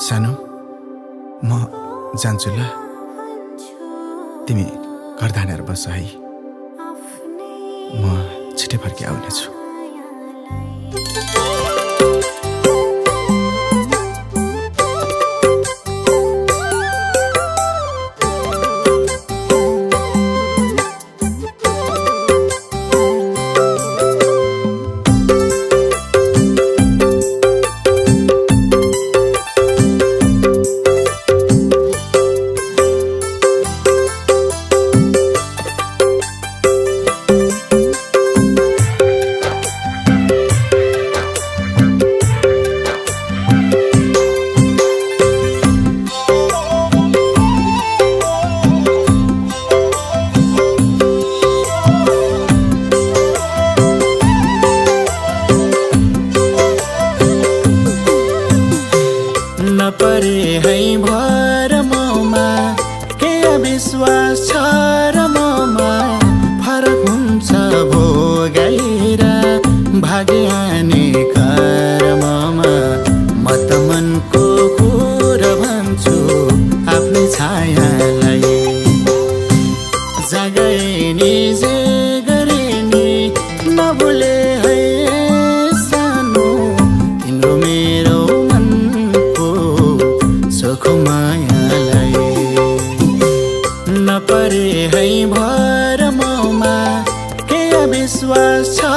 सानो म जान्छु ल तिमी घर धानेर बस है म छिटै फर्की आउनेछु परे है भर ममा के विश्वास छ र ममा फरक हुन्छ भोगेर भाग्याने कर्ममा म त मनको कुरा भन्छु आफ्नै छायालाई जगाइनी जे गरेनी नभुले है सानो तिम्रो मेरो मायालाई नपरे है भर ममा के विश्वास छ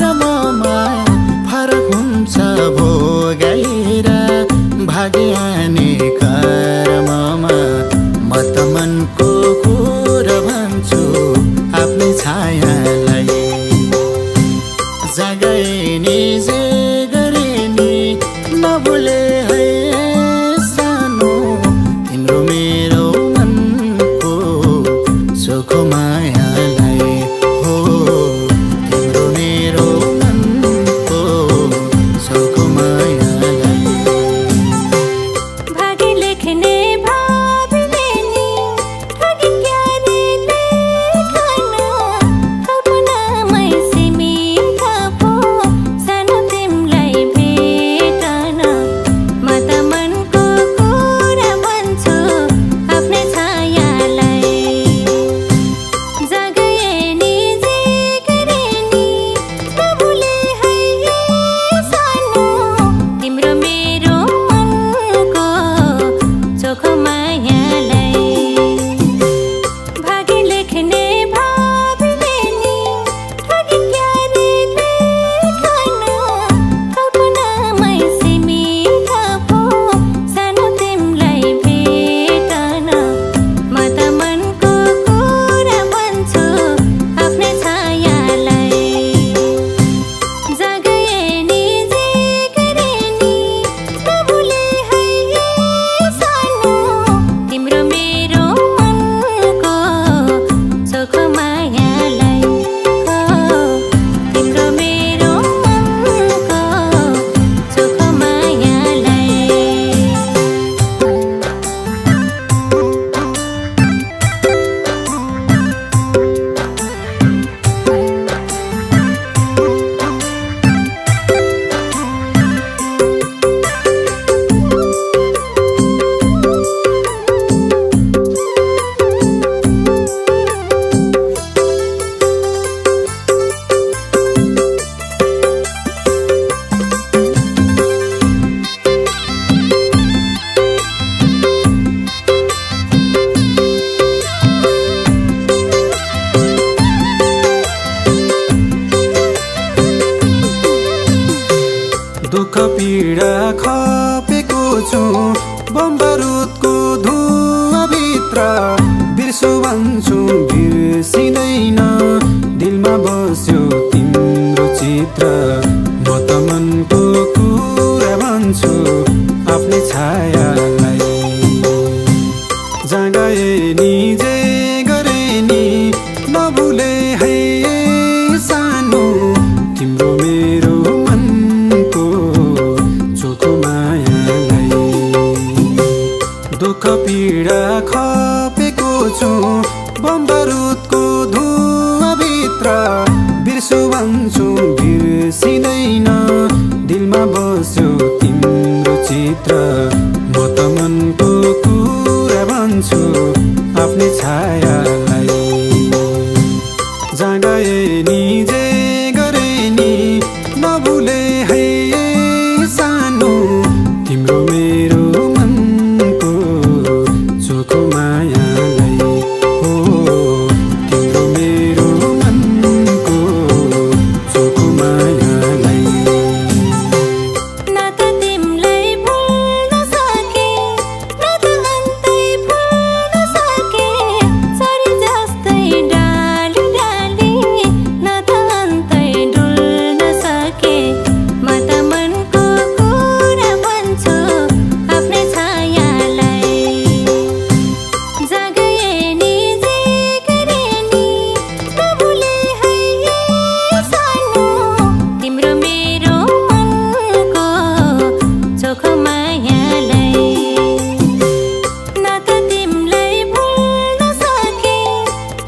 र ममा फरक हुन्छ भोगेर भाग्याने कर्ममा म त मनको कुरा भन्छु आफ्नै छायालाई जगाइनी जे गरेनी नभुले है मायालाई हो तिम्रो मेरो मनको सौको मायालाई भाग्य लेख्ने भावले नि ठगी क्यारे लेखन कल्पनामै सीमित पो सानो तिमीलाई भेटन म त मनको कुरा भन्छु आफ्नै छायालाई दुःख पीडा खपेको छु बम बारुदको धुवाभित्र बिर्सु भन्छु बिर्सिँदैन दिलमा बस्यो तिम्रो चित्र म त मनको कुरा भन्छु आफ्नै छायालाई जहाँ गए नि जे गरे नि नभुले है सानो तिम्रो मेरो दुःख पीडा खपेको छु बम बारुदको धुवाभित्र बिर्सु भन्छु बिर्सिँदैन दिलमा बस्यो तिम्रो भित्र म त मनको कुरा भन्छु आफ्नै छायालाई। जहाँ गए नि जे गरे नि नभुले है सानो तिम्रो मेरो मनको चोखो मायालाई। हो तिम्रो मेरो मनको चोखो मायालाई। न त तिमलाई भुल्न सके न त अन्तै भुल्न सके सरी जस्तै डाली डाली न त अन्तै डुल्न सके म त मनको कुरा भन्छु आफ्नै छायालाई। जगए नि जे गरे नि नभुले है सानो तिम्रो मेरो मनको चोखो मायालाई। न त तिमलाई भुल्न सके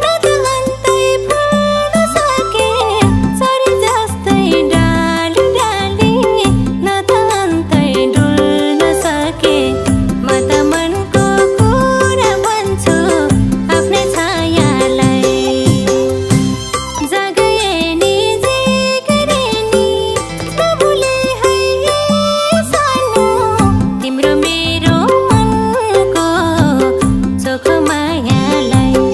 न त अन्तै भुल्न सके सरी जस्तै डाली डाली न त अन्तै डुल्न सके म त मनको कुरा भन्छु आफ्नै छायालाई। जगए नि जे गरे नि नभुले है सानो तिम्रो मेरो मनको चोखो मायालाई।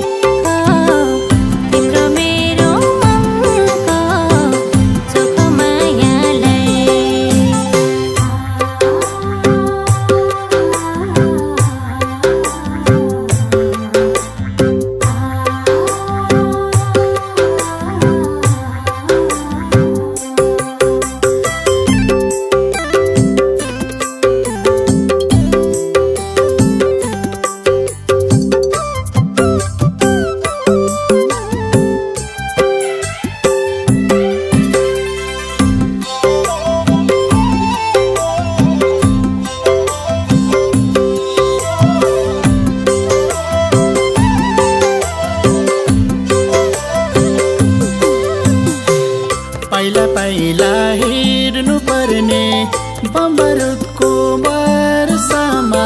तिम्रो मेरो मनको चोखो मायालाई। पाइला पाइला हिँड्नु पर्ने बमबारुदको वर्षामा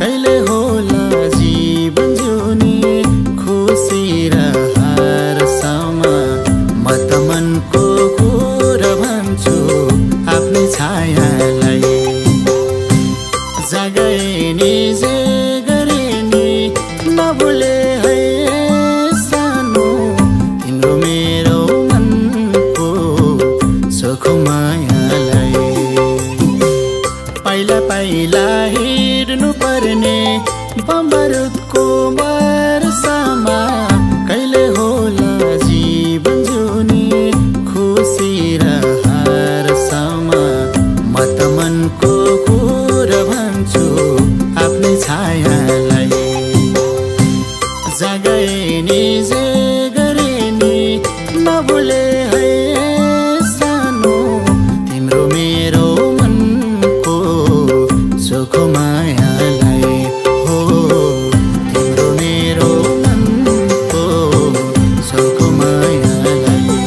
कहिले होला जीवन जिउने खुसी र हारसम्म। म त मनको कुरा भन्छु आफ्नै छायालाई। जगए नि जे गरे नि नभुले है सानो तिम्रो मेरो मनको चोखो मायालाई। पाइला पाइला हिँड्नु पर्ने बमबारुदको वर्षामा कहिले होला जीवन जिउने खुसी र हारसम्म। म त मनको कुरा भन्छु आफ्नै छायालाई। जगए नि जे गरे नि नभुले है सानो तिम्रो मेरो मनको चोखो मायालाई। हो तिम्रो मेरो मनको चोखो मायालाई।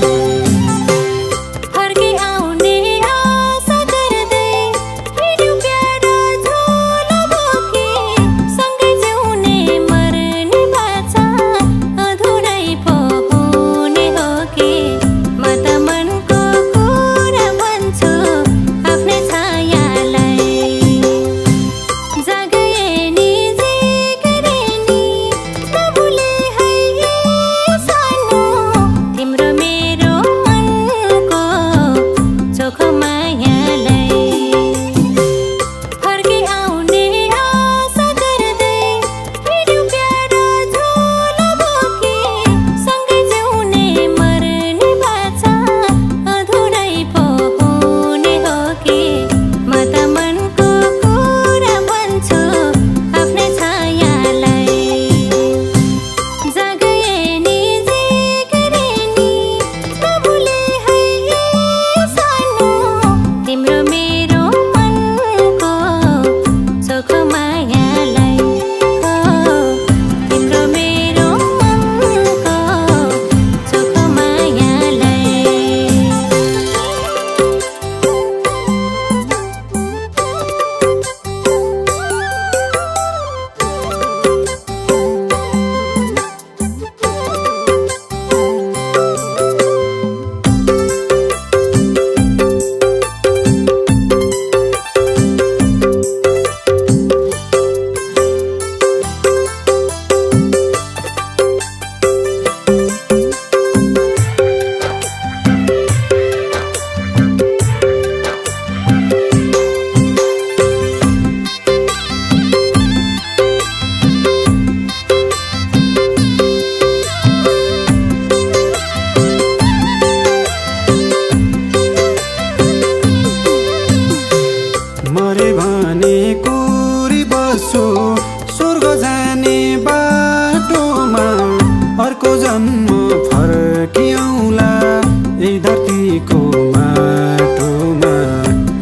धरतीको माटोमा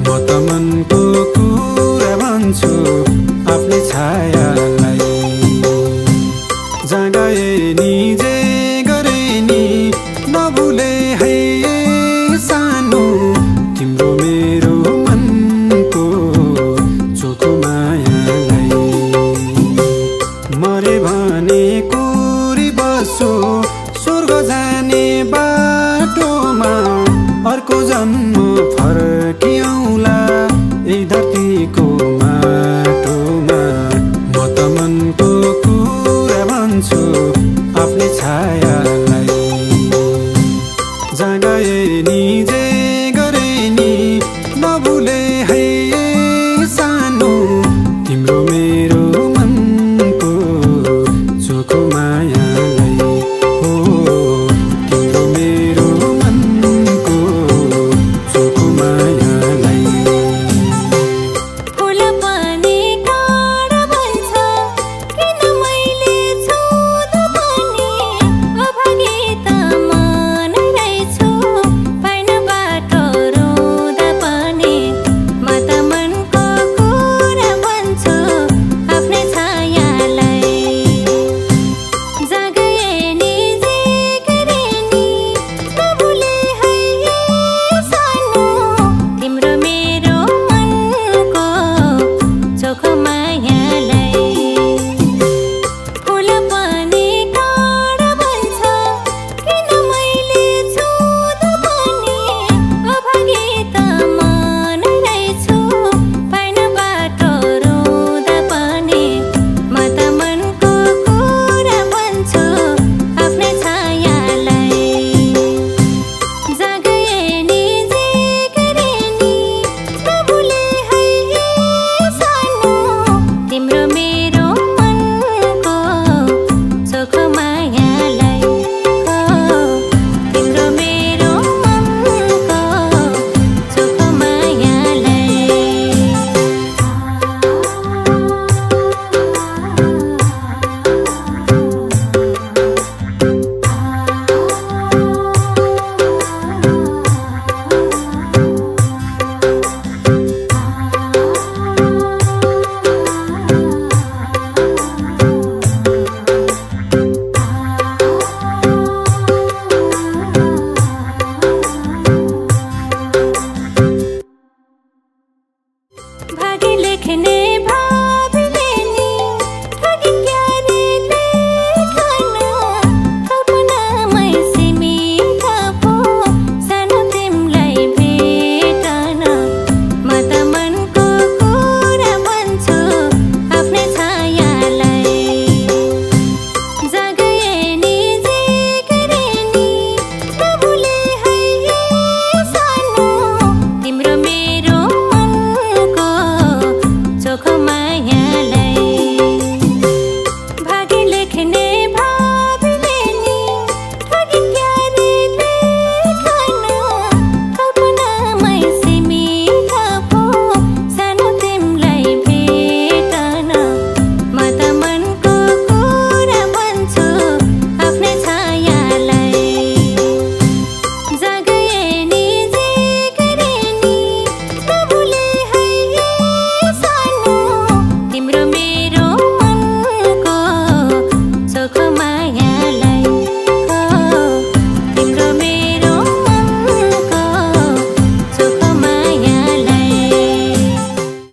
म त मनको कुरा भन्छु आफ्नै छायालाई। जहाँ गए नि जे गरे नि नभुले है सानो तिम्रो मेरो मनको चोखो मायालाई। मरे भने कुरी बसो स्वर्ग जाने बाटोमा अर्को जन्म फर्किऔला यही धरतीको माटोमा म त मनको कुरा भन्छु आफ्नै छायालाई। जहाँ गए नि जे गरे नि नभुले है